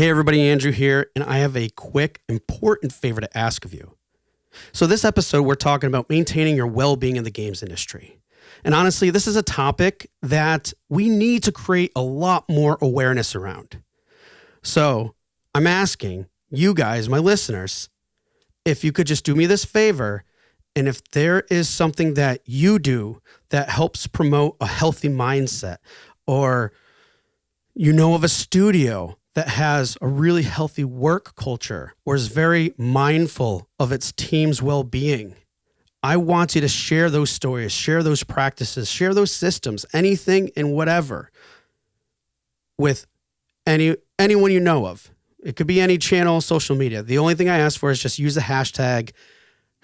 Hey everybody, Andrew here, and I have a quick, important favor to ask of you. So this episode, we're talking about maintaining your well-being in the games industry. And honestly, this is a topic that we need to create a lot more awareness around. So I'm asking you guys, my listeners, if you could just do me this favor, and if there is something that you do that helps promote a healthy mindset, or you know of a studio that has a really healthy work culture or is very mindful of its team's well-being, I want you to share those stories, share those practices, share those systems, anything and whatever with anyone you know of. It could be any channel, social media. The only thing I ask for is just use the hashtag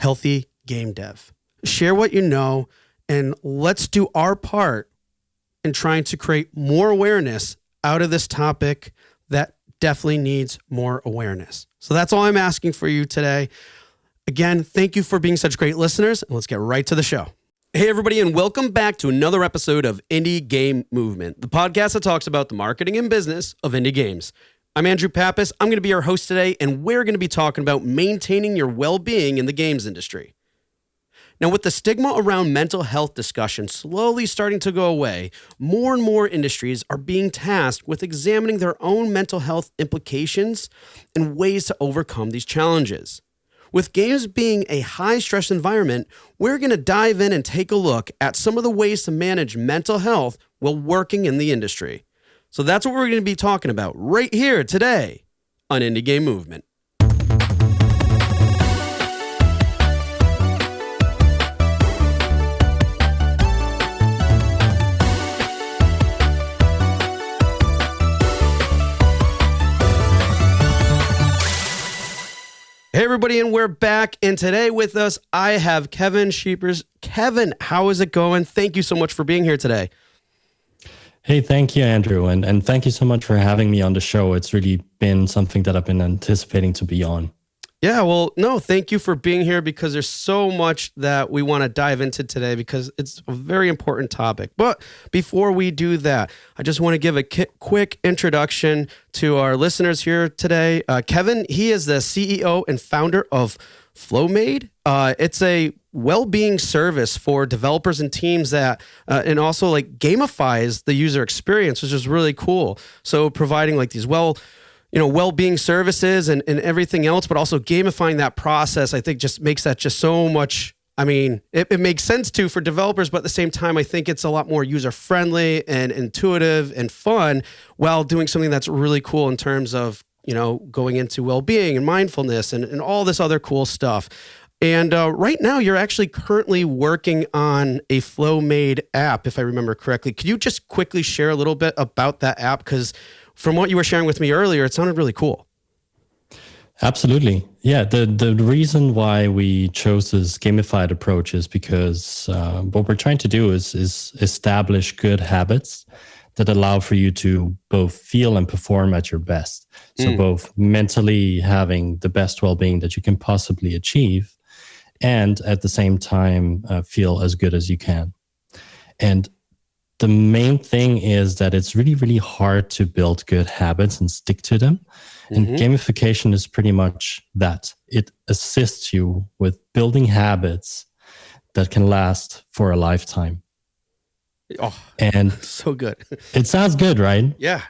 #HealthyGameDev. Share what you know, and let's do our part in trying to create more awareness out of this topic that definitely needs more awareness. So that's all I'm asking for you today. Again, thank you for being such great listeners, and let's get right to the show. Hey, everybody, and welcome back to another episode of Indie Game Movement, the podcast that talks about the marketing and business of indie games. I'm Andrew Pappas. I'm going to be your host today, and we're going to be talking about maintaining your well-being in the games industry. Now, with the stigma around mental health discussion slowly starting to go away, more and more industries are being tasked with examining their own mental health implications and ways to overcome these challenges. With games being a high-stress environment, we're going to dive in and take a look at some of the ways to manage mental health while working in the industry. So that's what we're going to be talking about right here today on Indie Game Movement. Hey everybody, and we're back, and today with us, I have Kevin Scheepers. Kevin, how is it going? Thank you so much for being here today. Hey, thank you, Andrew, and thank you so much for having me on the show. It's really been something that I've been anticipating to be on. Yeah, well, no, thank you for being here because there's so much that we want to dive into today because it's a very important topic. But before we do that, I just want to give a quick introduction to our listeners here today. Kevin, he is the CEO and founder of FlowMade. It's a well-being service for developers and teams that, and also like gamifies the user experience, which is really cool. So providing like these well-being services and everything else, but also gamifying that process, I think just makes that just so much, it makes sense too for developers, but at the same time, I think it's a lot more user-friendly and intuitive and fun while doing something that's really cool in terms of, going into well-being and mindfulness and all this other cool stuff. And right now, you're actually currently working on a FlowMade app, if I remember correctly. Could you just quickly share a little bit about that app? Because from what you were sharing with me earlier, it sounded really cool. Absolutely. Yeah, the reason why we chose this gamified approach is because what we're trying to do is establish good habits that allow for you to both feel and perform at your best. So both mentally having the best well-being that you can possibly achieve, and at the same time feel as good as you can. And the main thing is that it's really, really hard to build good habits and stick to them. And gamification is pretty much that. It assists you with building habits that can last for a lifetime. Oh, and so good. It sounds good, right? Yeah.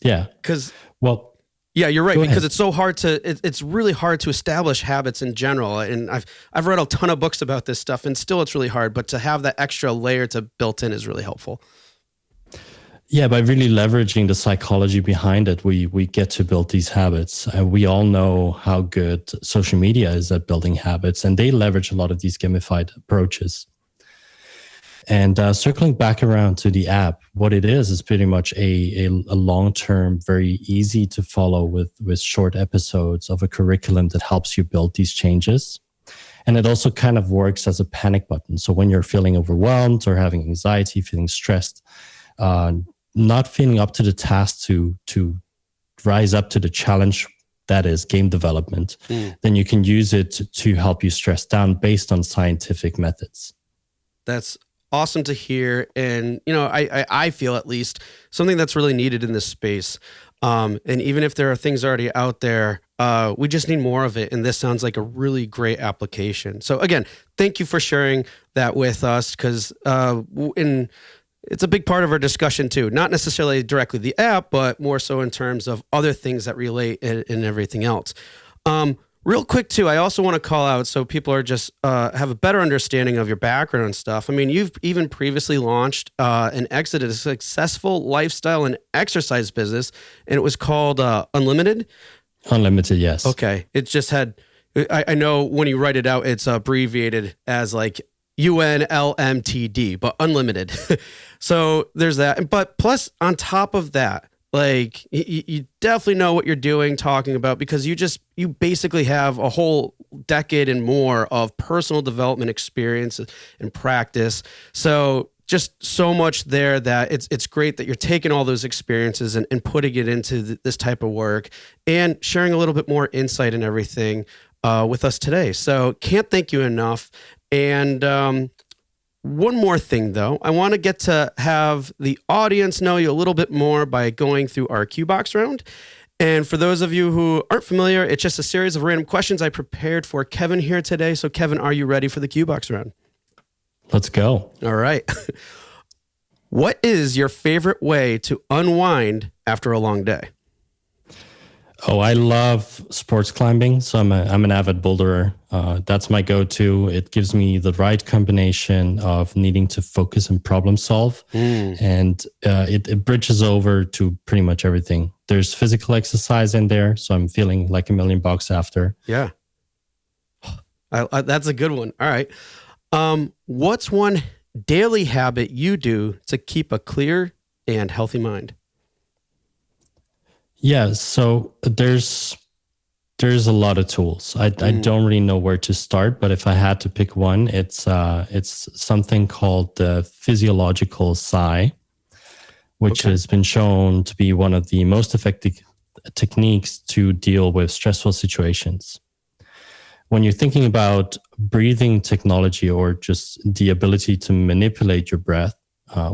Yeah. Yeah, you're right, because ahead. it's so hard it's really hard to establish habits in general. And I've read a ton of books about this stuff, and still it's really hard, but to have that extra layer to built in is really helpful. Yeah, by really leveraging the psychology behind it, we get to build these habits. We all know how good social media is at building habits, and they leverage a lot of these gamified approaches. And circling back around to the app, what it is pretty much a long-term, very easy to follow with short episodes of a curriculum that helps you build these changes. And it also kind of works as a panic button. So when you're feeling overwhelmed or having anxiety, feeling stressed, not feeling up to the task to rise up to the challenge that is game development, then you can use it to help you stress down based on scientific methods. That's awesome to hear. And, I feel at least something that's really needed in this space. And even if there are things already out there, we just need more of it. And this sounds like a really great application. So again, thank you for sharing that with us, because it's a big part of our discussion too. Not necessarily directly the app, but more so in terms of other things that relate and everything else. Real quick too, I also want to call out, so people are just have a better understanding of your background and stuff. I mean, you've even previously launched and exited a successful lifestyle and exercise business, and it was called Unlimited. Unlimited, yes. Okay, it just had. I know when you write it out, it's abbreviated as like UNLMTD, but Unlimited. So there's that. But plus, on top of that, like you definitely know what you're doing, talking about, because you basically have a whole decade and more of personal development experience and practice. So just so much there that it's great that you're taking all those experiences and putting it into this type of work and sharing a little bit more insight and everything with us today. So can't thank you enough. And one more thing, though. I want to get to have the audience know you a little bit more by going through our Q-Box round. And for those of you who aren't familiar, it's just a series of random questions I prepared for Kevin here today. So, Kevin, are you ready for the Q-Box round? Let's go. All right. What is your favorite way to unwind after a long day? Oh, I love sports climbing. So I'm an avid boulderer. That's my go-to. It gives me the right combination of needing to focus and problem solve. And it bridges over to pretty much everything. There's physical exercise in there. So I'm feeling like $1,000,000 after. Yeah. That's a good one. All right. What's one daily habit you do to keep a clear and healthy mind? Yeah, so there's a lot of tools. I don't really know where to start, but if I had to pick one, it's something called the physiological sigh, which has been shown to be one of the most effective techniques to deal with stressful situations. When you're thinking about breathing technology or just the ability to manipulate your breath,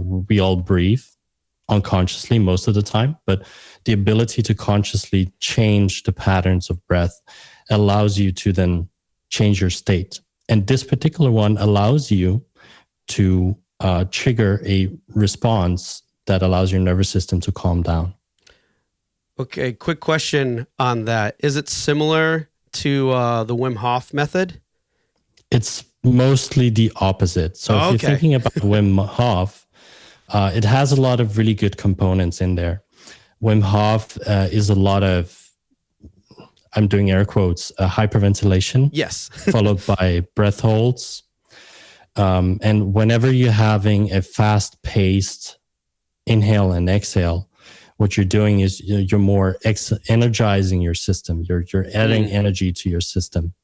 we all breathe unconsciously most of the time, but the ability to consciously change the patterns of breath allows you to then change your state. And this particular one allows you to trigger a response that allows your nervous system to calm down. Okay, quick question on that. Is it similar to the Wim Hof method? It's mostly the opposite. So if you're thinking about Wim Hof, it has a lot of really good components in there. Wim Hof is a lot of, I'm doing air quotes, hyperventilation. Yes. Followed by breath holds. And whenever you're having a fast-paced inhale and exhale, what you're doing is you're more energizing your system. You're adding energy to your system.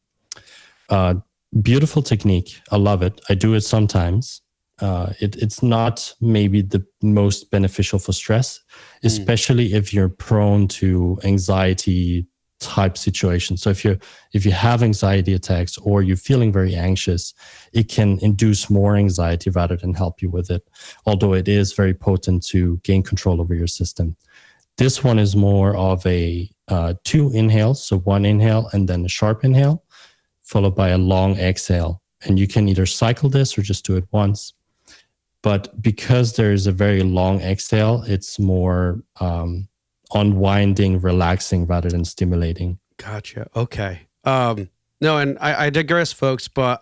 Beautiful technique. I love it. I do it sometimes. It's not maybe the most beneficial for stress, especially if you're prone to anxiety type situations. So if you have anxiety attacks or you're feeling very anxious, it can induce more anxiety rather than help you with it. Although it is very potent to gain control over your system. This one is more of a 2 inhales, so 1 inhale and then a sharp inhale, followed by a long exhale. And you can either cycle this or just do it once. But because there is a very long exhale, it's more unwinding, relaxing rather than stimulating. Gotcha. Okay. No, and I digress, folks, but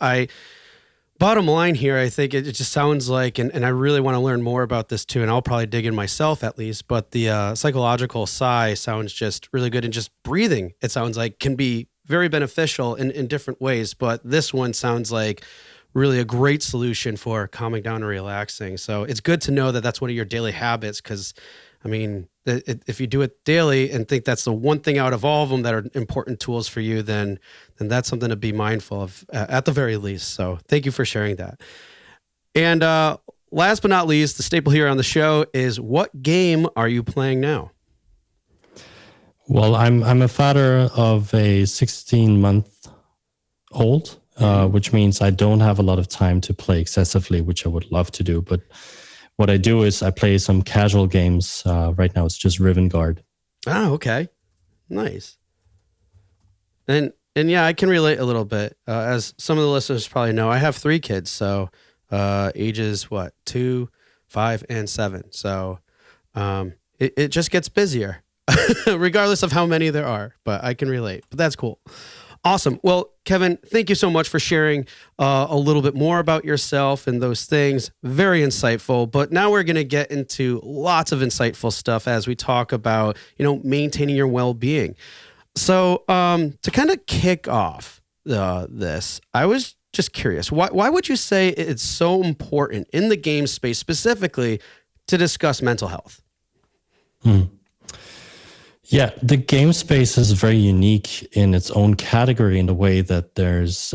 bottom line here, I think it just sounds like, and I really want to learn more about this too, and I'll probably dig in myself at least, but the psychological sigh sounds just really good, and just breathing, it sounds like, can be very beneficial in different ways, but this one sounds like really a great solution for calming down and relaxing. So it's good to know that that's one of your daily habits, because I mean, if you do it daily and think that's the one thing out of all of them that are important tools for you, then that's something to be mindful of at the very least. So thank you for sharing that. And last but not least, the staple here on the show is, what game are you playing now? Well, I'm a father of a 16-month-old. Which means I don't have a lot of time to play excessively, which I would love to do. But what I do is I play some casual games. Right now, it's just Riven Guard. Oh, okay. Nice. And yeah, I can relate a little bit. As some of the listeners probably know, I have 3 kids. So ages what? 2, 5, and 7. So it just gets busier, regardless of how many there are. But I can relate. But that's cool. Awesome. Well, Kevin, thank you so much for sharing a little bit more about yourself and those things. Very insightful. But now we're going to get into lots of insightful stuff as we talk about, maintaining your well-being. So to kind of kick off this, I was just curious, why would you say it's so important in the game space specifically to discuss mental health? Yeah, the game space is very unique in its own category in the way that there's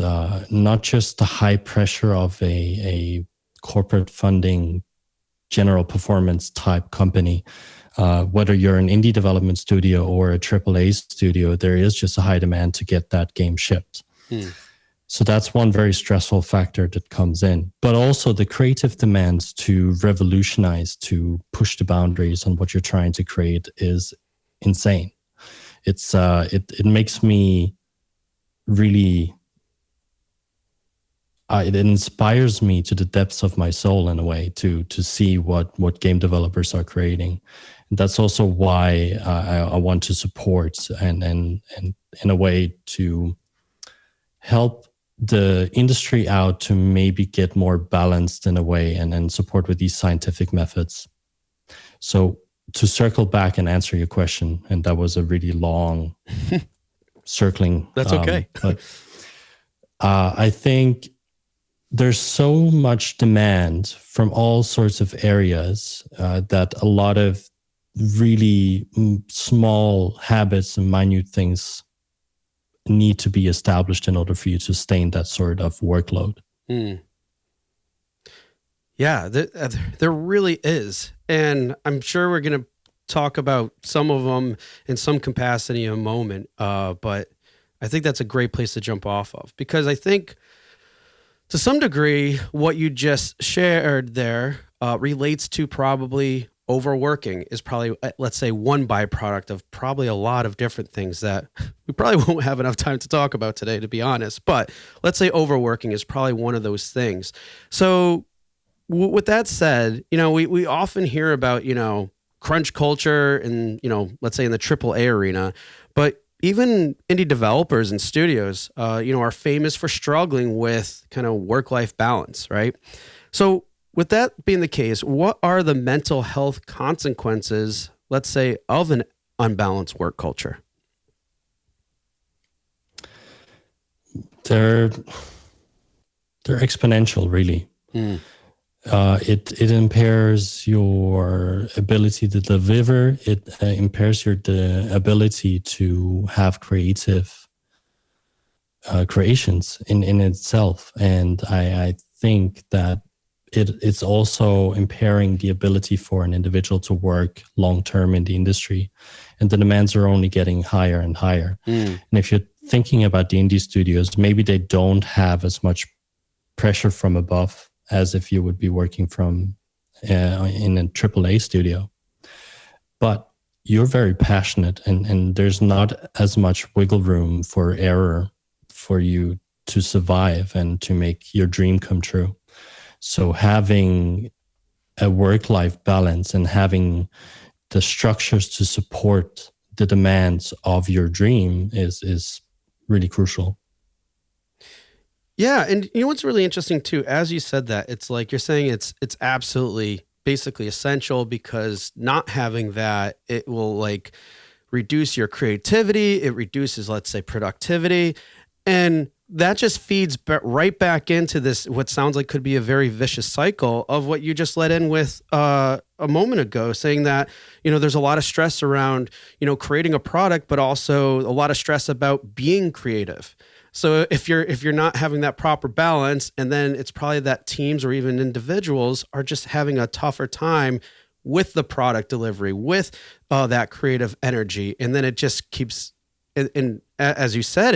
not just the high pressure of a corporate funding, general performance type company. Whether you're an indie development studio or a AAA studio, there is just a high demand to get that game shipped. So that's one very stressful factor that comes in. But also the creative demands to revolutionize, to push the boundaries on what you're trying to create is insane. It makes me really, it inspires me to the depths of my soul in a way to see what game developers are creating. And that's also why I want to support and in a way to help the industry out to maybe get more balanced in a way and support with these scientific methods. So to circle back and answer your question, and that was a really long circling. That's okay. But I think there's so much demand from all sorts of areas that a lot of really small habits and minute things need to be established in order for you to sustain that sort of workload. Yeah, there really is. And I'm sure we're going to talk about some of them in some capacity in a moment. But I think that's a great place to jump off of, because I think to some degree, what you just shared there relates to probably overworking is probably, let's say, one byproduct of probably a lot of different things that we probably won't have enough time to talk about today, to be honest. But let's say overworking is probably one of those things. So with that said, we often hear about, crunch culture and, let's say in the AAA arena, but even indie developers and studios, are famous for struggling with kind of work-life balance, right? So with that being the case, what are the mental health consequences, let's say, of an unbalanced work culture? They're exponential, really. It impairs your ability to deliver. It impairs the ability to have creative creations in itself. And I think that it's also impairing the ability for an individual to work long-term in the industry. And the demands are only getting higher and higher. And if you're thinking about the indie studios, maybe they don't have as much pressure from above as if you would be working from in a AAA studio. But you're very passionate and there's not as much wiggle room for error for you to survive and to make your dream come true. So having a work-life balance and having the structures to support the demands of your dream is really crucial. Yeah, and what's really interesting too, as you said that, it's like you're saying it's absolutely basically essential, because not having that, it will like reduce your creativity, it reduces, let's say, productivity, and that just feeds right back into this, what sounds like could be a very vicious cycle of what you just let in with a moment ago, saying that, there's a lot of stress around, creating a product, but also a lot of stress about being creative. So if you're not having that proper balance, and then it's probably that teams or even individuals are just having a tougher time with the product delivery, with that creative energy, and then it just keeps. And as you said,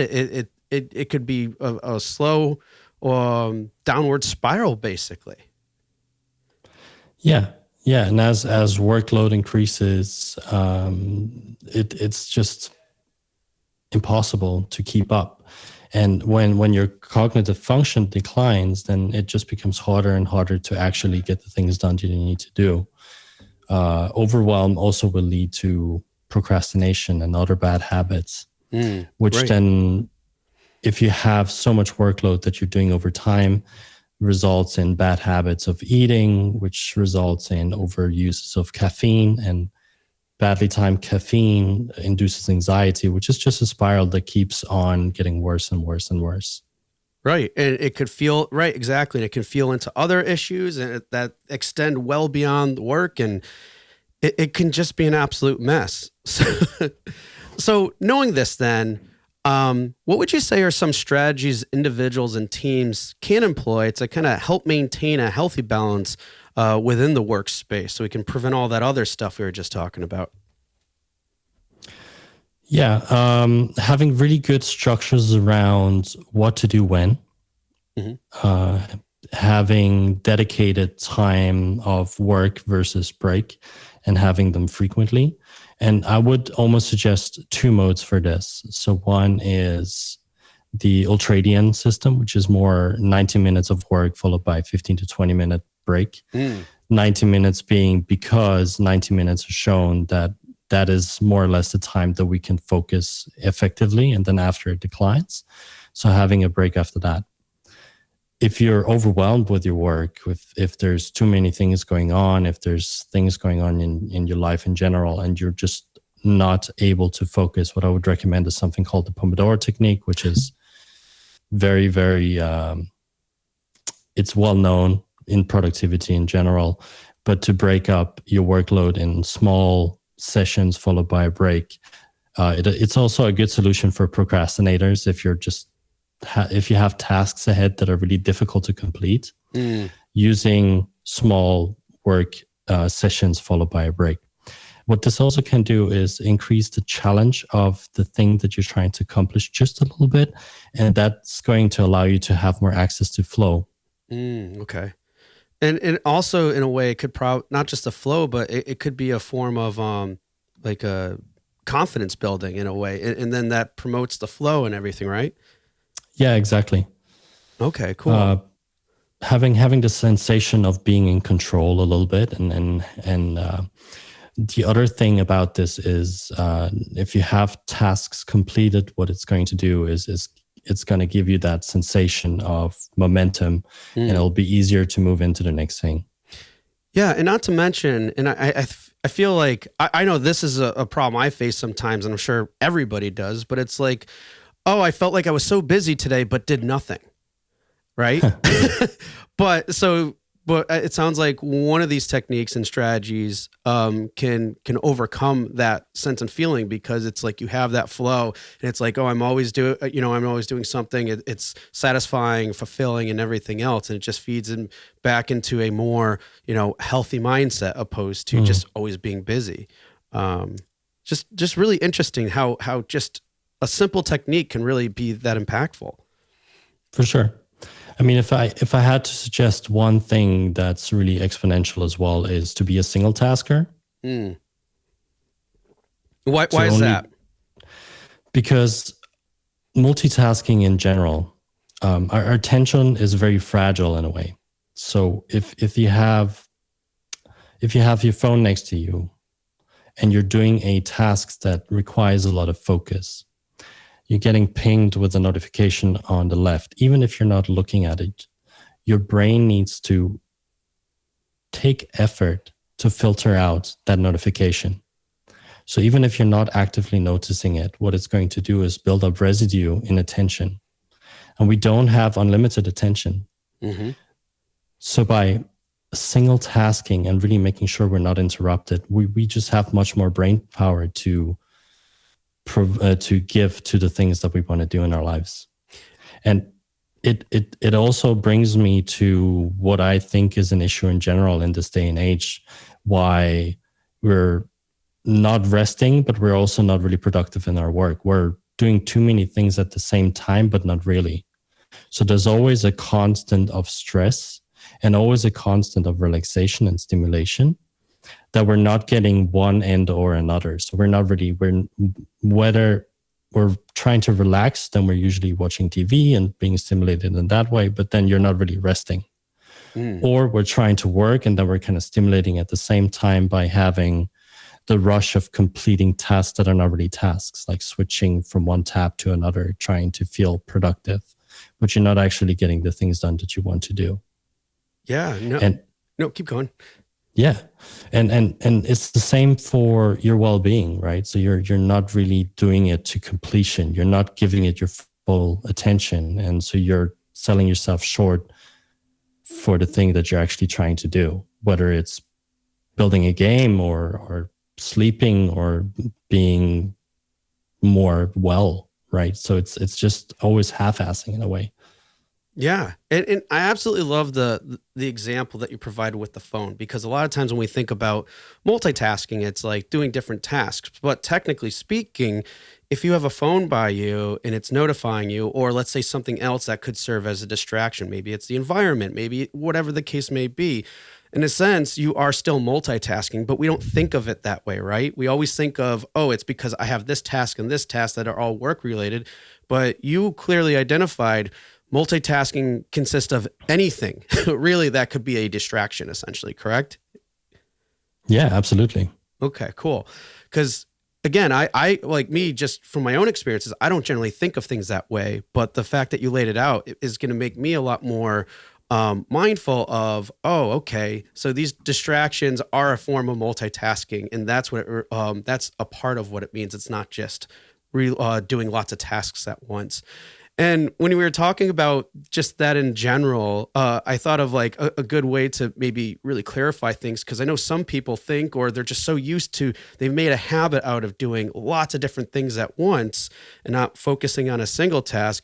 it could be a slow downward spiral, basically. Yeah, Yeah, and as workload increases, it's just impossible to keep up. And when your cognitive function declines, then it just becomes harder and harder to actually get the things done that you need to do. Overwhelm also will lead to procrastination and other bad habits, which Right. then, if you have so much workload that you're doing over time, results in bad habits of eating, which results in overuse of caffeine, and badly timed caffeine induces anxiety, which is just a spiral that keeps on getting worse and worse and worse. Right. And it could feel right. Exactly. And it can feel into other issues that extend well beyond work. And it can just be an absolute mess. So knowing this then, what would you say are some strategies individuals and teams can employ to kind of help maintain a healthy balance within the workspace so we can prevent all that other stuff we were just talking about? Yeah, having really good structures around what to do when, having dedicated time of work versus break, and having them frequently. And I would almost suggest two modes for this. So one is the ultradian system, which is more 90 minutes of work followed by 15 to 20-minute break. 90 minutes being because 90 minutes are shown that is more or less the time that we can focus effectively, and then after it declines. So having a break after that. If you're overwhelmed with your work, if there's too many things going on, if there's things going on in your life in general, and you're just not able to focus, what I would recommend is something called the Pomodoro technique, which is very, very, it's well known in productivity in general, but to break up your workload in small sessions followed by a break. It's also a good solution for procrastinators if you're just if you have tasks ahead that are really difficult to complete, using small work sessions followed by a break. What this also can do is increase the challenge of the thing that you're trying to accomplish just a little bit, and that's going to allow you to have more access to flow. Okay. And also in a way it could not just a flow, but it could be a form of like a confidence building in a way. And then that promotes the flow and everything, right? Yeah, exactly. Okay, cool. Having the sensation of being in control a little bit, and the other thing about this is if you have tasks completed, what it's going to do is it's going to give you that sensation of momentum, and it'll be easier to move into the next thing. Yeah, and not to mention, and I feel like I know this is a problem I face sometimes, and I'm sure everybody does, but it's like, oh, I felt like I was so busy today, but did nothing, right? But it sounds like one of these techniques and strategies can overcome that sense and feeling, because it's like you have that flow, and it's like, oh, I'm always doing something. It's satisfying, fulfilling, and everything else, and it just feeds in back into a more healthy mindset opposed to just always being busy. Just really interesting how just a simple technique can really be that impactful. For sure. I mean, if I had to suggest one thing that's really exponential as well, is to be a single tasker. Why is that? Because multitasking in general, our attention is very fragile in a way. So if you have your phone next to you and you're doing a task that requires a lot of focus, you're getting pinged with a notification on the left. Even if you're not looking at it, your brain needs to take effort to filter out that notification. So even if you're not actively noticing it, what it's going to do is build up residue in attention. And we don't have unlimited attention. So by single tasking and really making sure we're not interrupted, we just have much more brain power to give to the things that we want to do in our lives. And it also brings me to what I think is an issue in general in this day and age, why we're not resting, but we're also not really productive in our work. We're doing too many things at the same time, but not really. So there's always a constant of stress and always a constant of relaxation and stimulation. that we're not getting one end or another. So whether we're trying to relax, then we're usually watching TV and being stimulated in that way, but then you're not really resting. Or we're trying to work and then we're kind of stimulating at the same time by having the rush of completing tasks that are not really tasks, like switching from one tab to another, trying to feel productive, but you're not actually getting the things done that you want to do. Yeah, no, keep going. Yeah. And it's the same for your well-being, right? So you're not really doing it to completion. You're not giving it your full attention. And so you're selling yourself short for the thing that you're actually trying to do, whether it's building a game or sleeping or being more well, right? So it's just always half-assing in a way. Yeah. And I absolutely love the example that you provided with the phone, because a lot of times when we think about multitasking, it's like doing different tasks. But technically speaking, if you have a phone by you and it's notifying you, or let's say something else that could serve as a distraction, maybe it's the environment, maybe whatever the case may be, in a sense, you are still multitasking, but we don't think of it that way, right? We always think of, oh, it's because I have this task and this task that are all work related. But you clearly identified multitasking consists of anything really that could be a distraction, essentially, correct? Yeah, absolutely. Okay, cool. Because again, I like me, just from my own experiences, I don't generally think of things that way, but the fact that you laid it out is going to make me a lot more mindful of, oh, okay, so these distractions are a form of multitasking, and that's what that's a part of what it means. It's not just doing lots of tasks at once. And when we were talking about just that in general, I thought of like a good way to maybe really clarify things, because I know some people think, or they're just so used to, they've made a habit out of doing lots of different things at once and not focusing on a single task.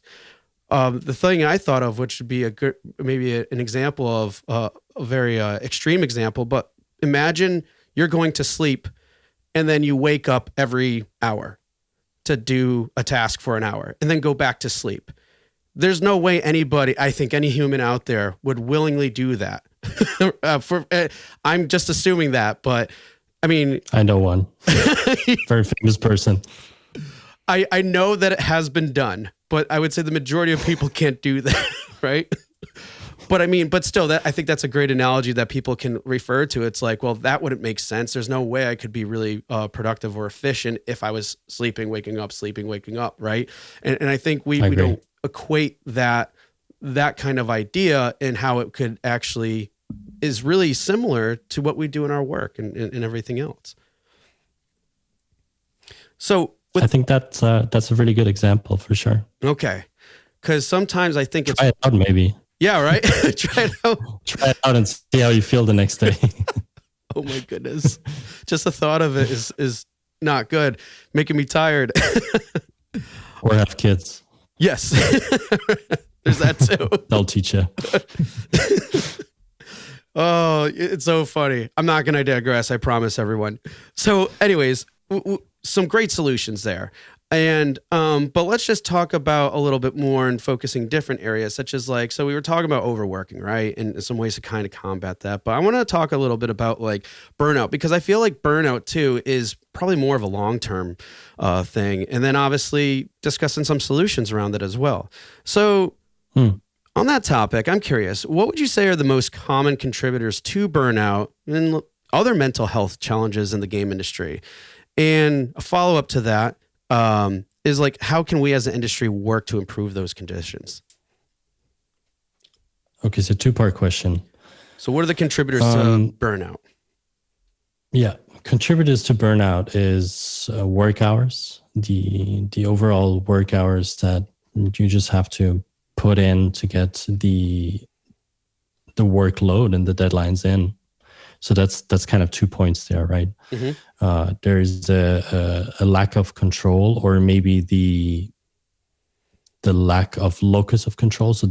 The thing I thought of, which would be a good, maybe an example of a very extreme example, but imagine you're going to sleep and then you wake up every hour to do a task for an hour and then go back to sleep. There's no way anybody, I think any human out there, would willingly do that. I'm just assuming that, but I mean, I know one very famous person. I know that it has been done, but I would say the majority of people can't do that, right? But I mean, but still, I think that's a great analogy that people can refer to. It's like, well, that wouldn't make sense. There's no way I could be really productive or efficient if I was sleeping, waking up, right? And I think we don't equate that kind of idea, and how it could actually is really similar to what we do in our work and everything else. So I think that's a really good example for sure. Okay. Because sometimes I think Try it out, maybe. Yeah, right? Try it out. Try it out and see how you feel the next day. Oh my goodness. Just the thought of it is not good. Making me tired. Or have kids. Yes. There's that too. They'll teach you. Oh, it's so funny. I'm not going to digress, I promise everyone. So anyways, some great solutions there. And, but let's just talk about a little bit more and focusing different areas, such as like, so we were talking about overworking, right? And some ways to kind of combat that. But I want to talk a little bit about like burnout, because I feel like burnout too is probably more of a long-term thing. And then obviously discussing some solutions around it as well. So on that topic, I'm curious, what would you say are the most common contributors to burnout and other mental health challenges in the game industry? And a follow-up to that, is like, how can we as an industry work to improve those conditions? Okay, so two-part question. So what are the contributors to burnout? Yeah, contributors to burnout is work hours, the overall work hours that you just have to put in to get the workload and the deadlines in. So that's kind of 2 points there, right? Mm-hmm. There's a lack of control, or maybe the lack of locus of control. So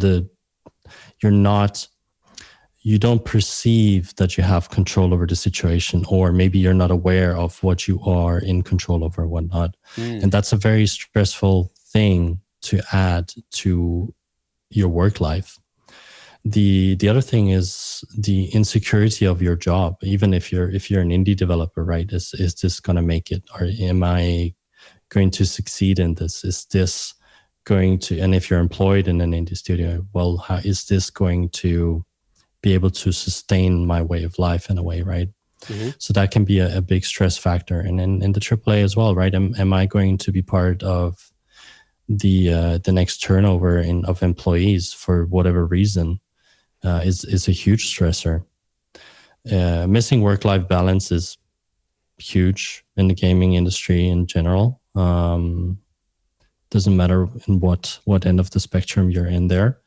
you don't perceive that you have control over the situation, or maybe you're not aware of what you are in control over and whatnot. And that's a very stressful thing to add to your work life. the other thing is the insecurity of your job. Even if you're an indie developer, right? Is this going to make it, or am I going to succeed in this? Is this going to? And if you're employed in an indie studio, well, how is this going to be able to sustain my way of life in a way, right? Mm-hmm. So that can be a big stress factor. And in the AAA as well, right? Am I going to be part of the next turnover of employees for whatever reason? Is a huge stressor. Missing work-life balance is huge in the gaming industry in general. Doesn't matter in what end of the spectrum you're in there.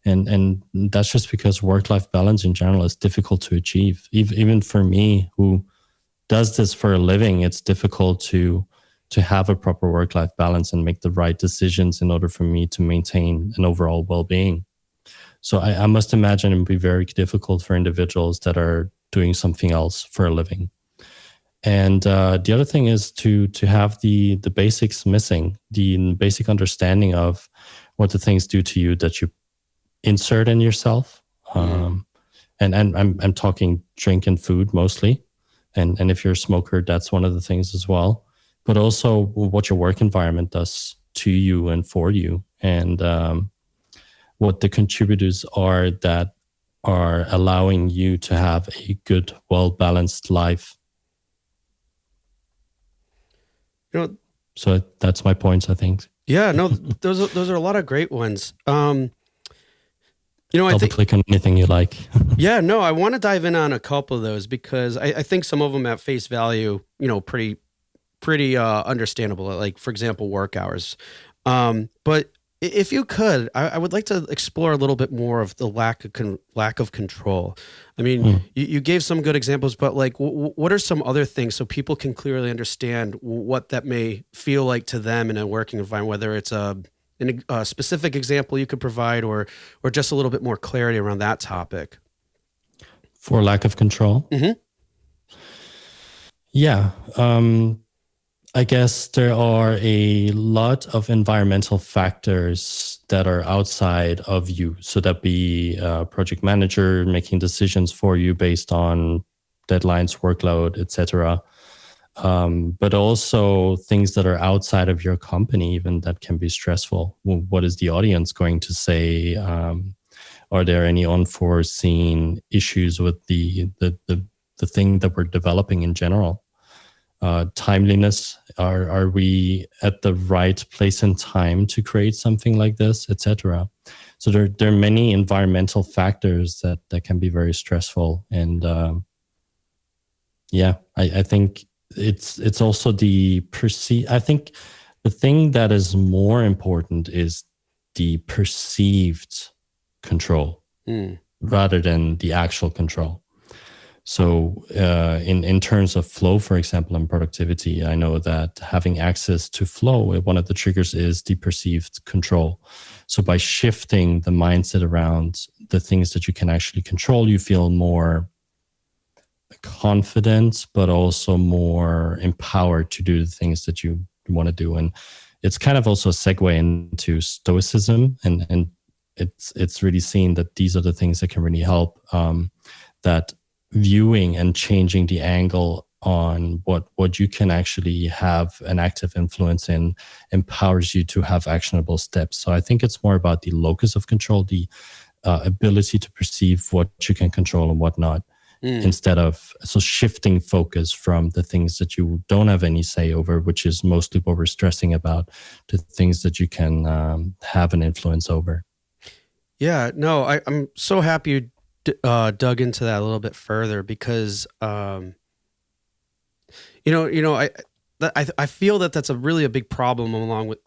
And that's just because work-life balance in general is difficult to achieve. Even for me, who does this for a living, it's difficult to have a proper work-life balance and make the right decisions in order for me to maintain an overall well-being. So I must imagine it would be very difficult for individuals that are doing something else for a living. And the other thing is to have the basics missing, the basic understanding of what the things do to you that you insert in yourself. And I'm talking drink and food mostly. And if you're a smoker, that's one of the things as well. But also what your work environment does to you and for you. And what the contributors are that are allowing you to have a good, well-balanced life. So that's my points, I think. Yeah, no, those are a lot of great ones. I think click on anything you like. Yeah, no, I want to dive in on a couple of those because I think some of them at face value, pretty understandable. Like, for example, work hours. But if you could, I would like to explore a little bit more of the lack of control. I mean, you gave some good examples, but like, what are some other things so people can clearly understand what that may feel like to them in a working environment, whether it's a specific example you could provide or just a little bit more clarity around that topic? For lack of control? Mm-hmm. Yeah. I guess there are a lot of environmental factors that are outside of you. So that be a project manager making decisions for you based on deadlines, workload, etc. But also things that are outside of your company, even that can be stressful. What is the audience going to say? Are there any unforeseen issues with the thing that we're developing in general? Timeliness, are we at the right place and time to create something like this, etc. So there are many environmental factors that can be very stressful. And I think it's also I think the thing that is more important is the perceived control rather than the actual control. So in terms of flow, for example, and productivity, I know that having access to flow, one of the triggers is the perceived control. So by shifting the mindset around the things that you can actually control, you feel more confident, but also more empowered to do the things that you want to do. And it's kind of also a segue into stoicism. And it's really seen that these are the things that can really help, that viewing and changing the angle on what you can actually have an active influence in empowers you to have actionable steps. So I think it's more about the locus of control, the ability to perceive what you can control and what not, instead of shifting focus from the things that you don't have any say over, which is mostly what we're stressing about, to things that you can have an influence over. Yeah, no, I'm so happy you dug into that a little bit further because, I feel that that's a big problem along with,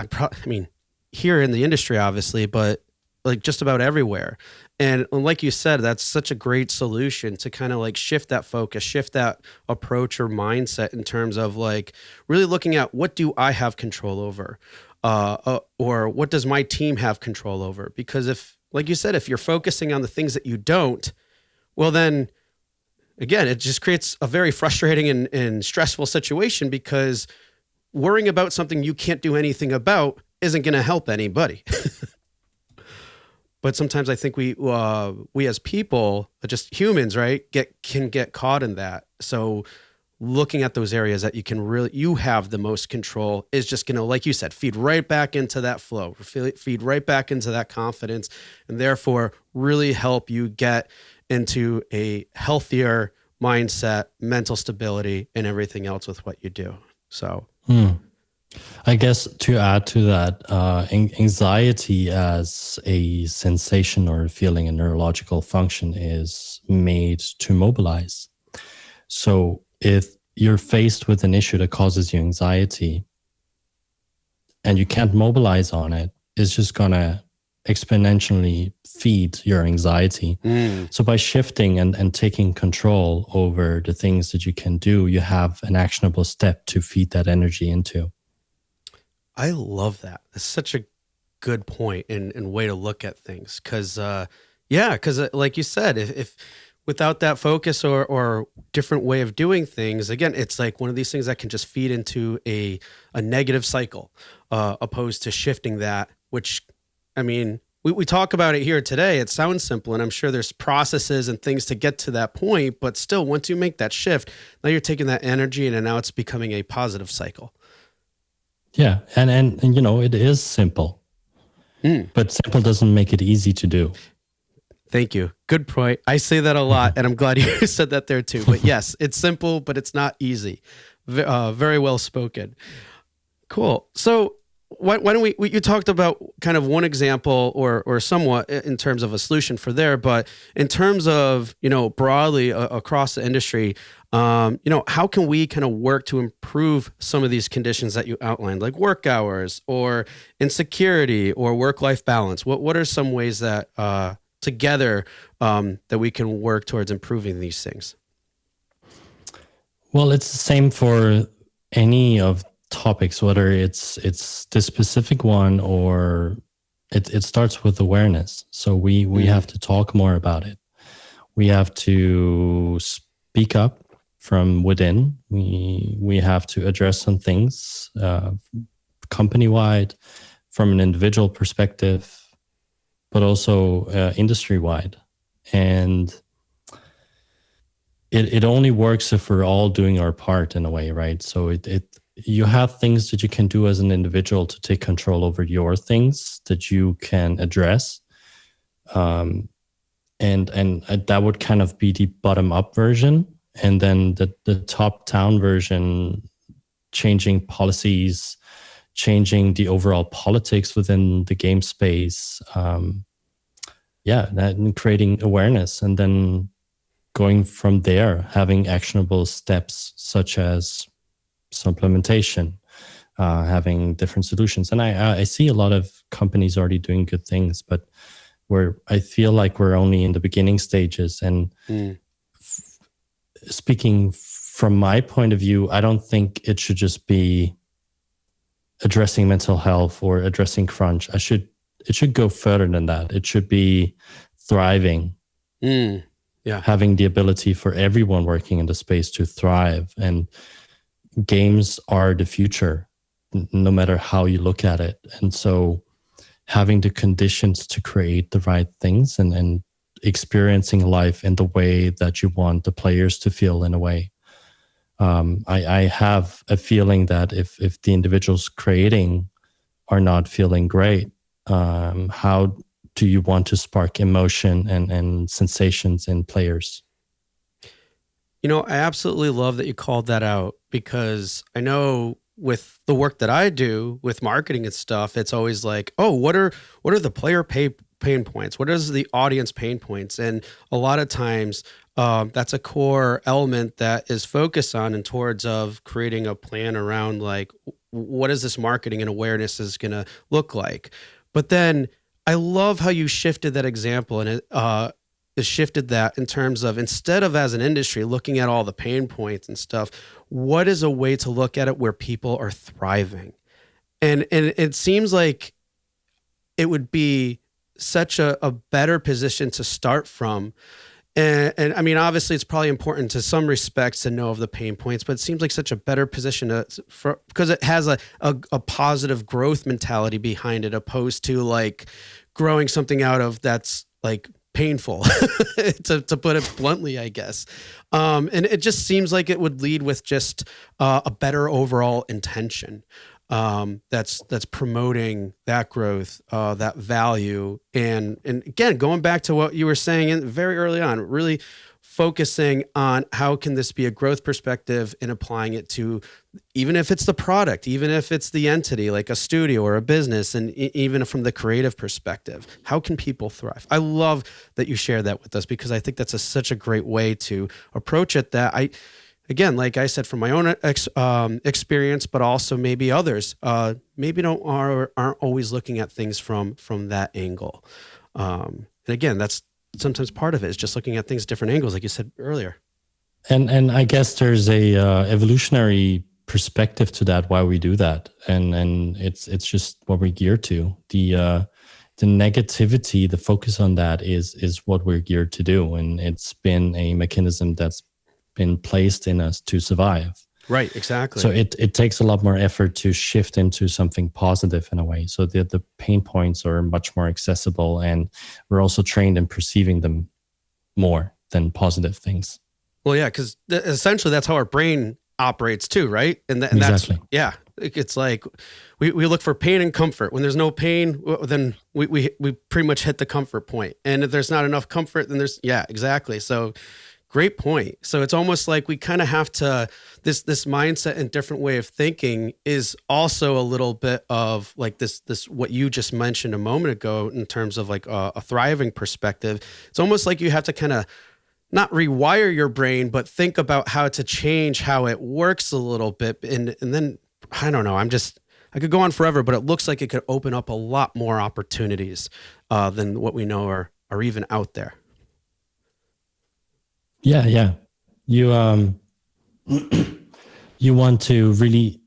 here in the industry, obviously, but like just about everywhere. And like you said, that's such a great solution to kind of like shift that focus, shift that approach or mindset in terms of like really looking at what do I have control over, or what does my team have control over? Because if, like you said, if you're focusing on the things that you don't, well, then again, it just creates a very frustrating and stressful situation because worrying about something you can't do anything about isn't going to help anybody. But sometimes I think we as people, just humans, right, can get caught in that. So looking at those areas that you have the most control is just going to, like you said, feed right back into that flow, feed right back into that confidence, and therefore really help you get into a healthier mindset, mental stability, and everything else with what you do. So I guess to add to that, anxiety as a sensation or a feeling, a neurological function, is made to mobilize. So if you're faced with an issue that causes you anxiety and you can't mobilize on it, it's just going to exponentially feed your anxiety. So by shifting and taking control over the things that you can do, you have an actionable step to feed that energy into. I love that. It's such a good point and way to look at things. Because like you said, if without that focus or different way of doing things, again, it's like one of these things that can just feed into a negative cycle, opposed to shifting that, which, I mean, we talk about it here today. It sounds simple, and I'm sure there's processes and things to get to that point, but still, once you make that shift, now you're taking that energy and now it's becoming a positive cycle. Yeah. And you know, it is simple, but simple doesn't make it easy to do. Thank you. Good point. I say that a lot, and I'm glad you said that there too. But yes, it's simple, but it's not easy. Very well spoken. Cool. So why don't you talked about kind of one example or somewhat in terms of a solution for there, but in terms of, broadly across the industry, how can we kind of work to improve some of these conditions that you outlined, like work hours or insecurity or work-life balance? What are some ways that together that we can work towards improving these things? Well, it's the same for any of topics, whether it's the specific one or it starts with awareness. So we have to talk more about it. We have to speak up from within. We have to address some things company-wide, from an individual perspective, but also industry-wide. And it only works if we're all doing our part in a way, right? So you have things that you can do as an individual to take control over your things that you can address. And that would kind of be the bottom-up version. And then the top-down version, changing policies, changing the overall politics within the game space, and creating awareness, and then going from there, having actionable steps such as supplementation, having different solutions. And I see a lot of companies already doing good things, but I feel like we're only in the beginning stages. And speaking from my point of view, I don't think it should just be addressing mental health or addressing crunch. It should go further than that. It should be thriving. Having the ability for everyone working in the space to thrive. And games are the future, no matter how you look at it. And so having the conditions to create the right things and experiencing life in the way that you want the players to feel in a way. I have a feeling that if the individuals creating are not feeling great, how do you want to spark emotion and sensations in players? I absolutely love that you called that out, because I know with the work that I do with marketing and stuff, it's always like, oh, what are the player pain points? What is the audience pain points? And a lot of times that's a core element that is focused on and towards of creating a plan around, like, what is this marketing and awareness is going to look like? But then I love how you shifted that example, and it shifted that in terms of, instead of as an industry looking at all the pain points and stuff, what is a way to look at it where people are thriving? And it seems like it would be such a better position to start from. And I mean, obviously, it's probably important to some respects to know of the pain points, but it seems like such a better position because it has a positive growth mentality behind it, opposed to like growing something out of that's like painful, to put it bluntly, I guess. And it just seems like it would lead with just a better overall intention. That's promoting that growth, that value. And again, going back to what you were saying very early on, really focusing on how can this be a growth perspective and applying it to, even if it's the product, even if it's the entity like a studio or a business, and even from the creative perspective, how can people thrive? I love that you share that with us, because I think that's such a great way to approach it. That again, like I said, from my own experience, but also maybe others, maybe aren't always looking at things from that angle. And again, that's sometimes part of it is just looking at things different angles, like you said earlier. And I guess there's a evolutionary perspective to that, why we do that, and it's just what we're geared to. The negativity, the focus on that is what we're geared to do, and it's been a mechanism that's been placed in us to survive. Right, exactly. So it takes a lot more effort to shift into something positive in a way. So the pain points are much more accessible, and we're also trained in perceiving them more than positive things. Well, yeah, because essentially that's how our brain operates too, right? And Exactly. It's like we look for pain and comfort. When there's no pain, then we pretty much hit the comfort point. And if there's not enough comfort, then exactly. So great point. So it's almost like we kind of have to, this mindset and different way of thinking is also a little bit of like this what you just mentioned a moment ago in terms of like a thriving perspective. It's almost like you have to kind of not rewire your brain, but think about how to change how it works a little bit. And then, I don't know, I could go on forever, but it looks like it could open up a lot more opportunities than what we know are even out there. Yeah. You you want to really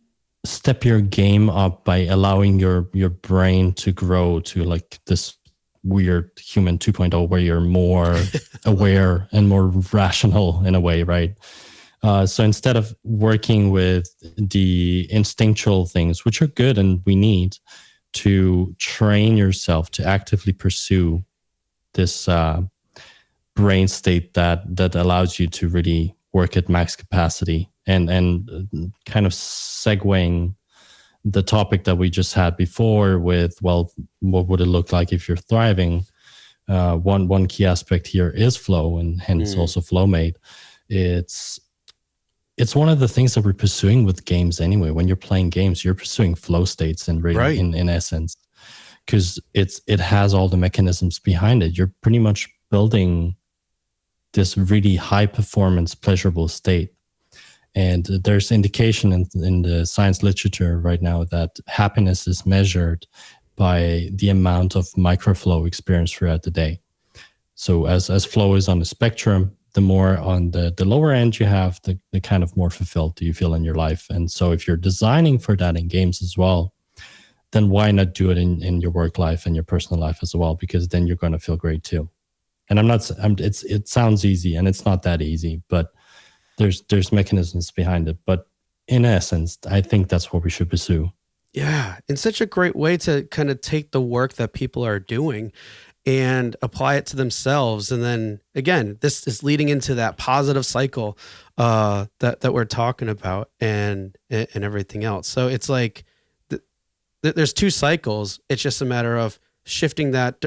step your game up by allowing your brain to grow to like this weird human 2.0, where you're more aware and more rational in a way, right? So instead of working with the instinctual things, which are good and we need, to train yourself to actively pursue this brain state that allows you to really work at max capacity, and kind of segueing the topic that we just had before with, well, what would it look like if you're thriving? One key aspect here is flow, and hence also FlowMate. It's one of the things that we're pursuing with games anyway. When you're playing games, you're pursuing flow states and really, right, in essence, because it has all the mechanisms behind it. You're pretty much building this really high performance, pleasurable state. And there's indication in the science literature right now that happiness is measured by the amount of microflow experienced throughout the day. So as flow is on the spectrum, the more on the lower end you have, the kind of more fulfilled do you feel in your life. And so if you're designing for that in games as well, then why not do it in your work life and your personal life as well? Because then you're going to feel great too. And it sounds easy, and it's not that easy, but there's mechanisms behind it. But in essence, I think that's what we should pursue. Yeah. And such a great way to kind of take the work that people are doing and apply it to themselves. And then again, this is leading into that positive cycle that we're talking about and everything else. So it's like there's two cycles. It's just a matter of shifting that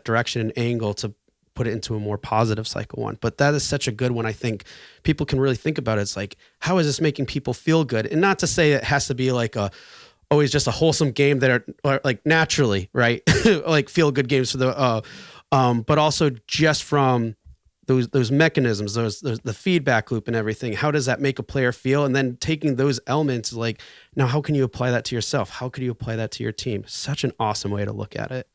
direction and angle to put it into a more positive cycle one. But that is such a good one. I think people can really think about it. It's like, how is this making people feel good? And not to say it has to be like always just a wholesome game that are like naturally, right? Like feel good games for the, but also just from those mechanisms, the feedback loop and everything. How does that make a player feel? And then taking those elements, like, now how can you apply that to yourself? How could you apply that to your team? Such an awesome way to look at it.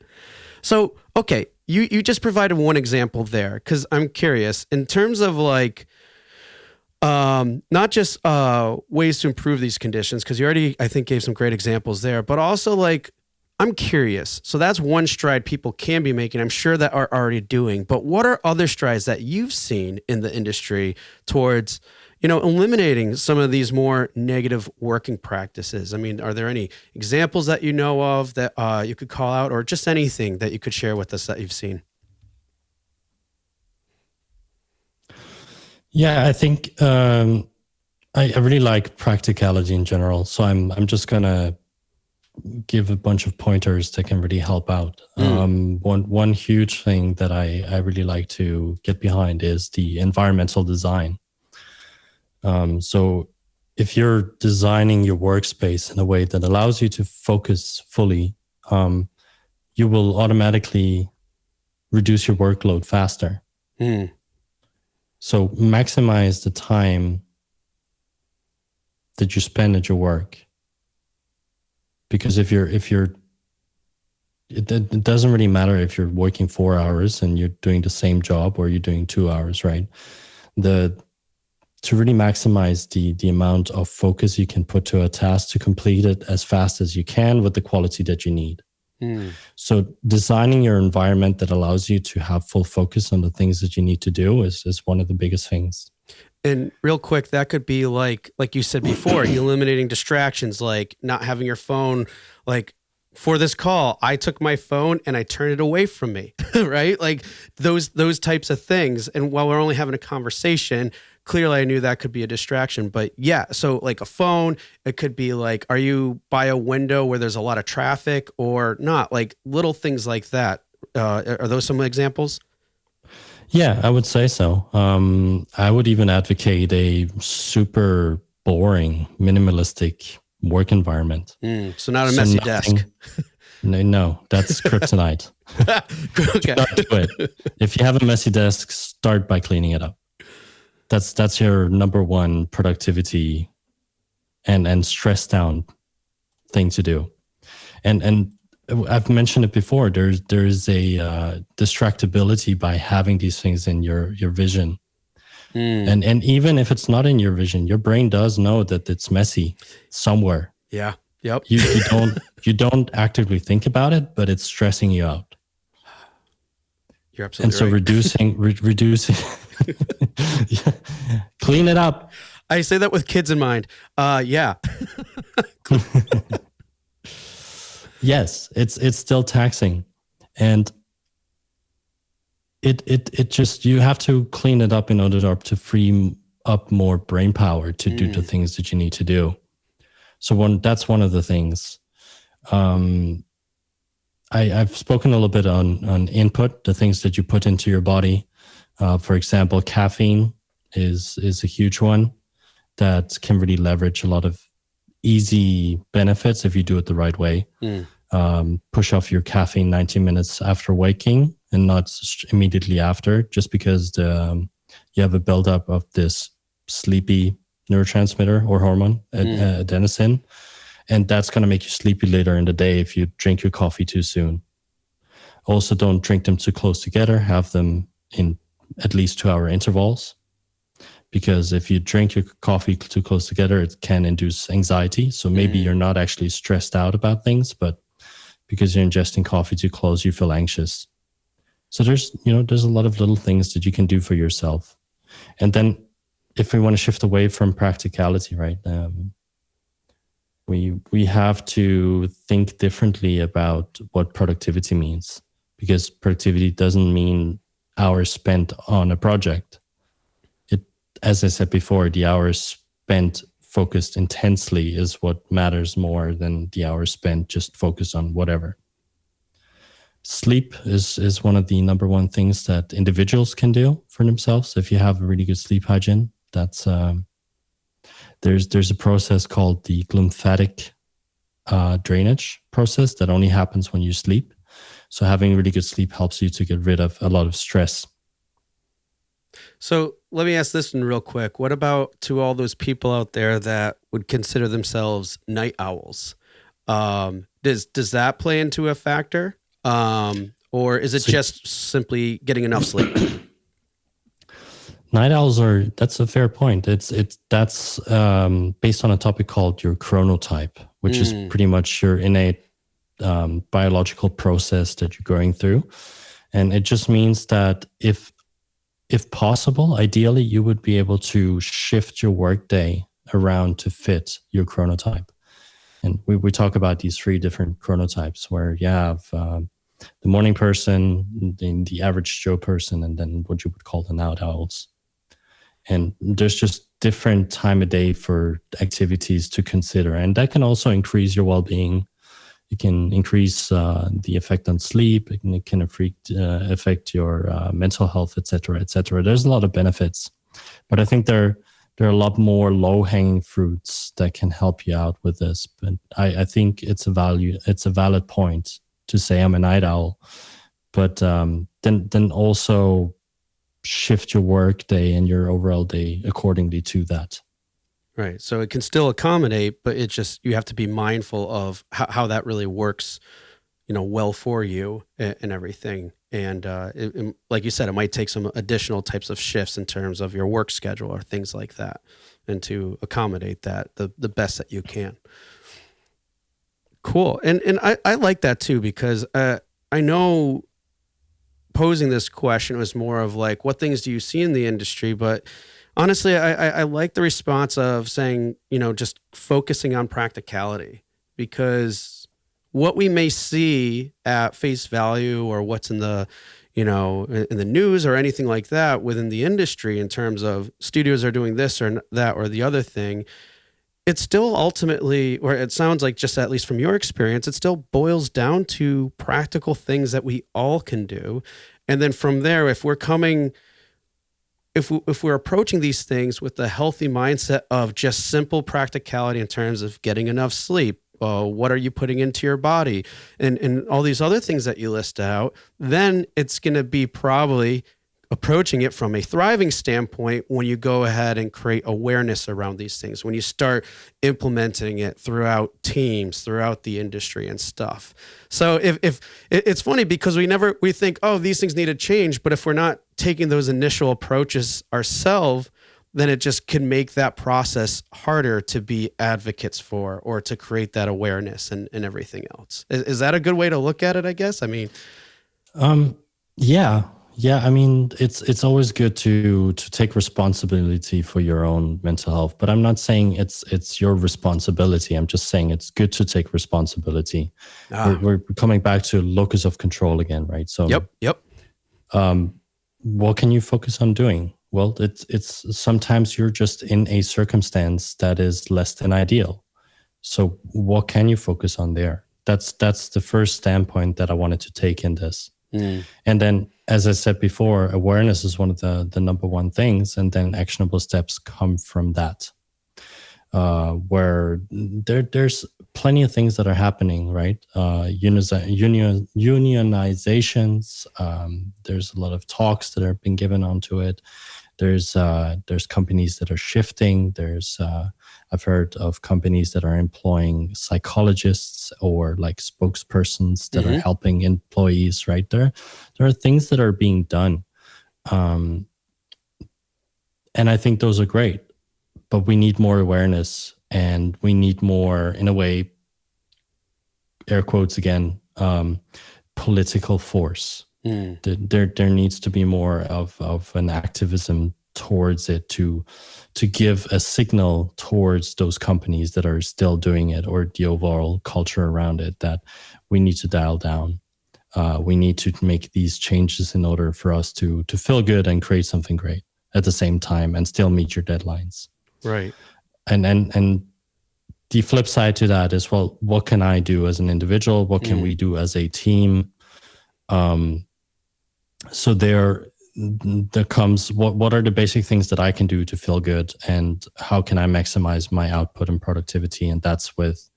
So, okay, you just provided one example there, because I'm curious in terms of like, not just ways to improve these conditions, because you already, I think, gave some great examples there, but also like, I'm curious. So that's one stride people can be making, I'm sure that are already doing, but what are other strides that you've seen in the industry towards, Eliminating some of these more negative working practices. I mean, are there any examples that you know of that you could call out, or just anything that you could share with us that you've seen? Yeah, I think I really like practicality in general. So I'm just gonna give a bunch of pointers that can really help out. One huge thing that I really like to get behind is the environmental design. So if you're designing your workspace in a way that allows you to focus fully, you will automatically reduce your workload faster. So maximize the time that you spend at your work. Because if you're it doesn't really matter if you're working 4 hours and you're doing the same job or you're doing 2 hours, right? To really maximize the amount of focus you can put to a task to complete it as fast as you can with the quality that you need. So designing your environment that allows you to have full focus on the things that you need to do is one of the biggest things. And real quick, that could be like you said before, eliminating distractions, like not having your phone. Like for this call, I took my phone and I turned it away from me, right? Like those types of things. And while we're only having a conversation, clearly I knew that could be a distraction. But yeah, so like a phone, it could be like, are you by a window where there's a lot of traffic or not? Like little things like that. Are those some examples? Yeah, I would say so. I would even advocate a super boring, minimalistic work environment. So not a messy desk. No, that's kryptonite. Okay. Start to it. If you have a messy desk, start by cleaning it up. That's your number one productivity and stress down thing to do. And I've mentioned it before. There's a distractibility by having these things in your vision, and even if it's not in your vision, your brain does know that it's messy somewhere. Yeah. Yep. You don't actively think about it, but it's stressing you out. You're absolutely right. And so reducing, yeah, clean it up. I say that with kids in mind. Yeah. Yes, it's still taxing, and it just, you have to clean it up in order to free up more brain power to do the things that you need to do. So that's one of the things. I've spoken a little bit on input, the things that you put into your body. For example, caffeine is a huge one that can really leverage a lot of easy benefits if you do it the right way. Push off your caffeine 90 minutes after waking and not immediately after, just because you have a buildup of this sleepy neurotransmitter or hormone, adenosine, and that's going to make you sleepy later in the day if you drink your coffee too soon. Also, don't drink them too close together. Have them in at least 2-hour intervals, because if you drink your coffee too close together, it can induce anxiety. So maybe you're not actually stressed out about things, but because you're ingesting coffee too close, you feel anxious. So there's a lot of little things that you can do for yourself. And then if we want to shift away from practicality, right? We have to think differently about what productivity means, because productivity doesn't mean hours spent on a project. As I said before, the hours spent focused intensely is what matters more than the hours spent just focused on whatever. Sleep is one of the number one things that individuals can do for themselves. If you have a really good sleep hygiene, that's there's a process called the glymphatic drainage process that only happens when you sleep. So having really good sleep helps you to get rid of a lot of stress. So let me ask this one real quick. What about to all those people out there that would consider themselves night owls? Does that play into a factor? Or is it just simply getting enough sleep? Night owls that's a fair point. That's based on a topic called your chronotype, which is pretty much your innate biological process that you're going through. And it just means that if if possible, ideally, you would be able to shift your workday around to fit your chronotype. And we talk about these 3 different chronotypes where you have the morning person, the average Joe person, and then what you would call the night owls. And there's just different time of day for activities to consider. And that can also increase your well-being. It can increase the effect on sleep. It can affect your mental health, et cetera, et cetera. There's a lot of benefits. But I think there are a lot more low-hanging fruits that can help you out with this. But I think it's a valid point to say I'm a night owl. But then also shift your work day and your overall day accordingly to that. Right. So it can still accommodate, but it just, you have to be mindful of how that really works, well for you and everything. And like you said, it might take some additional types of shifts in terms of your work schedule or things like that, and to accommodate that the best that you can. Cool. And I like that too, because I know posing this question was more of like, what things do you see in the industry? But honestly, I like the response of saying, just focusing on practicality, because what we may see at face value, or what's in the, in the news or anything like that within the industry in terms of studios are doing this or that or the other thing, it still ultimately, or it sounds like, just at least from your experience, it still boils down to practical things that we all can do. And then from there, if we're approaching these things with a healthy mindset of just simple practicality in terms of getting enough sleep, what are you putting into your body, and all these other things that you list out, then it's going to be probably approaching it from a thriving standpoint when you go ahead and create awareness around these things, when you start implementing it throughout teams, throughout the industry and stuff. So if it's funny, because we think, oh, these things need to change, but if we're not taking those initial approaches ourselves, then it just can make that process harder to be advocates for, or to create that awareness and everything else. Is that a good way to look at it, I guess? I mean, yeah. I mean, it's always good to take responsibility for your own mental health, but I'm not saying it's your responsibility. I'm just saying it's good to take responsibility. We're coming back to locus of control again, right? So Yep. What can you focus on doing? Well, it's sometimes you're just in a circumstance that is less than ideal. So what can you focus on there? That's the first standpoint that I wanted to take in this. And then, as I said before, awareness is one of the number one things, and then actionable steps come from that. Where there's plenty of things that are happening, right? Unionizations. There's a lot of talks that have been given onto it. There's companies that are shifting. I've heard of companies that are employing psychologists or like spokespersons that are helping employees, right? There are things that are being done. And I think those are great, but we need more awareness, and we need more, in a way, air quotes again, political force. There needs to be more of an activism towards it to give a signal towards those companies that are still doing it, or the overall culture around it, that we need to dial down. We need to make these changes in order for us to feel good and create something great at the same time, and still meet your deadlines. Right. And the flip side to that is, well, what can I do as an individual? What can we do as a team? So there comes, what are the basic things that I can do to feel good, and how can I maximize my output and productivity? And that's with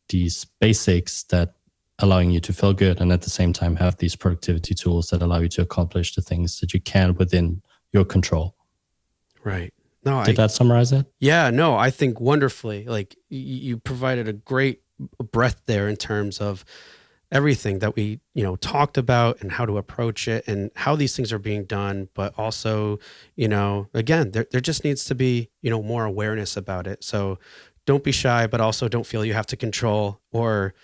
these basics that allowing you to feel good, and at the same time have these productivity tools that allow you to accomplish the things that you can within your control. Right. No, Did that summarize it? Yeah, no, I think wonderfully. Like, you provided a great breadth there in terms of everything that we, talked about, and how to approach it, and how these things are being done. But also, again, there just needs to be, more awareness about it. So don't be shy, but also don't feel you have to control, or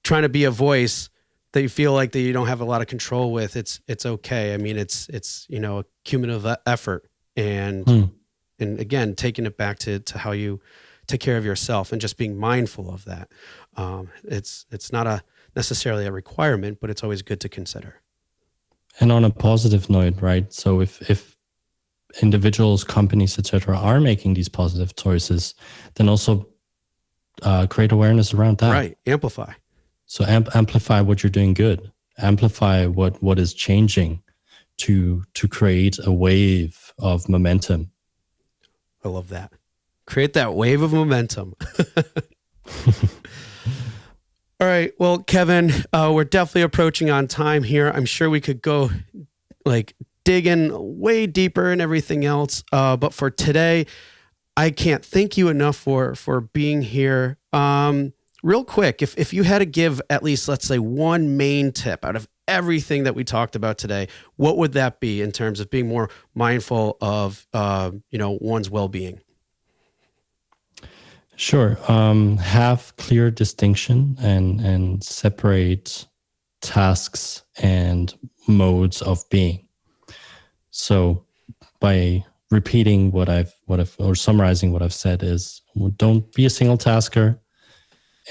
trying to be a voice that you feel like that you don't have a lot of control with, it's okay. I mean, it's a cumulative effort, and again, taking it back to how you take care of yourself and just being mindful of that. It's not necessarily a requirement, but it's always good to consider. And on a positive note, right? So if individuals, companies, etc., are making these positive choices, then also create awareness around that. Right. Amplify. So amplify what you're doing good. Amplify what is changing to create a wave of momentum. I love that. Create that wave of momentum. All right. Well, Kevin, we're definitely approaching on time here. I'm sure we could go dig in way deeper and everything else. But for today, I can't thank you enough for being here. Real quick, if you had to give at least, let's say, one main tip out of everything that we talked about today, what would that be in terms of being more mindful of, one's well-being? Sure. Have clear distinction and separate tasks and modes of being. So by repeating what I've or summarizing what I've said is, don't be a single tasker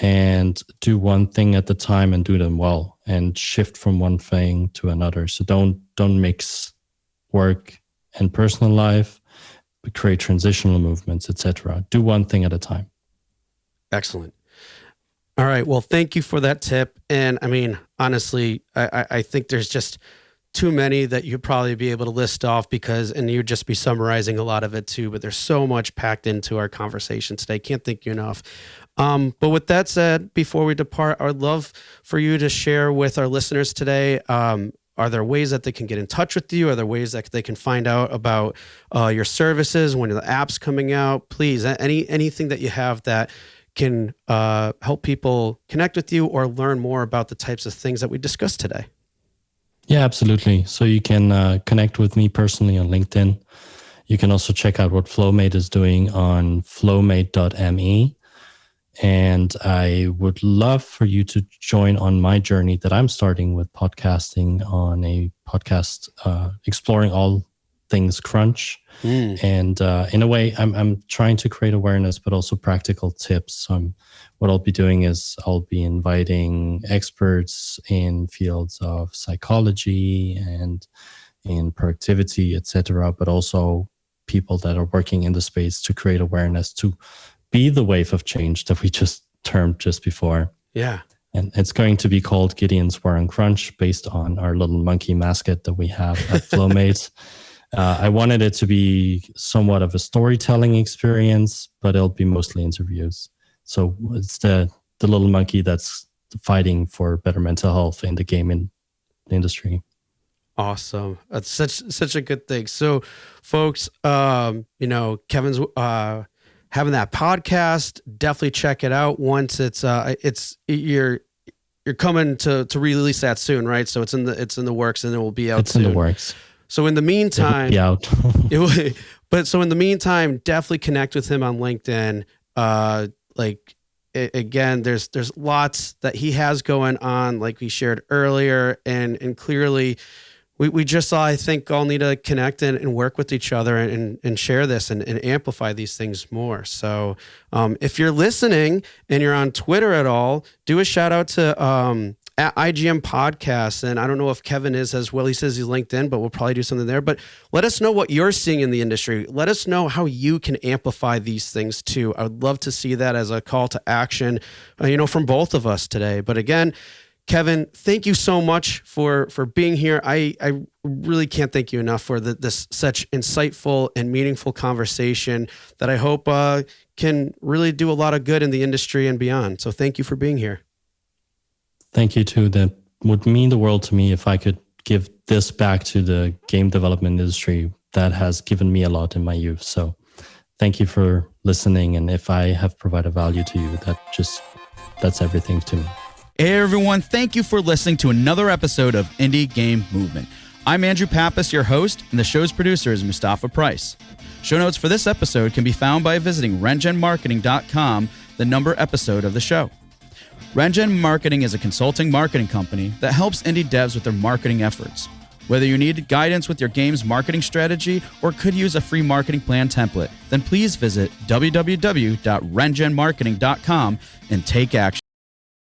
and do one thing at the time and do them well and shift from one thing to another. So don't mix work and personal life, but create transitional movements, etc. Do one thing at a time. Excellent. All right. Well, thank you for that tip. And I mean, honestly, I think there's just too many that you'd probably be able to list off and you'd just be summarizing a lot of it too, but there's so much packed into our conversation today. Can't thank you enough. But with that said, before we depart, I would love for you to share with our listeners today, are there ways that they can get in touch with you? Are there ways that they can find out about your services, when the app's coming out? Please, anything that you have that can help people connect with you or learn more about the types of things that we discussed today. Yeah, absolutely. So you can connect with me personally on LinkedIn. You can also check out what Flowmate is doing on flowmate.me. And I would love for you to join on my journey that I'm starting with podcasting on a podcast exploring all things crunch. And in a way, I'm trying to create awareness, but also practical tips. So what I'll be doing is I'll be inviting experts in fields of psychology and in productivity, etc., but also people that are working in the space to create awareness, to be the wave of change that we just termed just before. Yeah. And it's going to be called Gideon's War on Crunch, based on our little monkey mascot that we have at Flowmate. I wanted it to be somewhat of a storytelling experience, but it'll be mostly interviews. So it's the little monkey that's fighting for better mental health in the gaming industry. Awesome. That's such a good thing. So folks, Kevin's having that podcast. Definitely check it out once you're coming to release that soon, right? So it's in the works, and it will be out soon. In the works. So in the meantime, out. So in the meantime, definitely connect with him on LinkedIn. Again, there's lots that he has going on, like we shared earlier, and clearly we just I think all need to connect and work with each other and share this and amplify these things more. So if you're listening and you're on Twitter at all, do a shout out to at IGM Podcasts. And I don't know if Kevin is as well. He says he's LinkedIn, but we'll probably do something there. But let us know what you're seeing in the industry. Let us know how you can amplify these things too. I would love to see that as a call to action, from both of us today. But again, Kevin, thank you so much for being here. I really can't thank you enough for this such insightful and meaningful conversation that I hope can really do a lot of good in the industry and beyond. So thank you for being here. Thank you too. That would mean the world to me if I could give this back to the game development industry that has given me a lot in my youth. So thank you for listening. And if I have provided value to you, that's everything to me. Hey everyone, thank you for listening to another episode of Indie Game Movement. I'm Andrew Pappas, your host, and the show's producer is Mustafa Price. Show notes for this episode can be found by visiting rengenmarketing.com, the number episode of the show. Rengen Marketing is a consulting marketing company that helps indie devs with their marketing efforts. Whether you need guidance with your game's marketing strategy or could use a free marketing plan template, then please visit www.rengenmarketing.com and take action.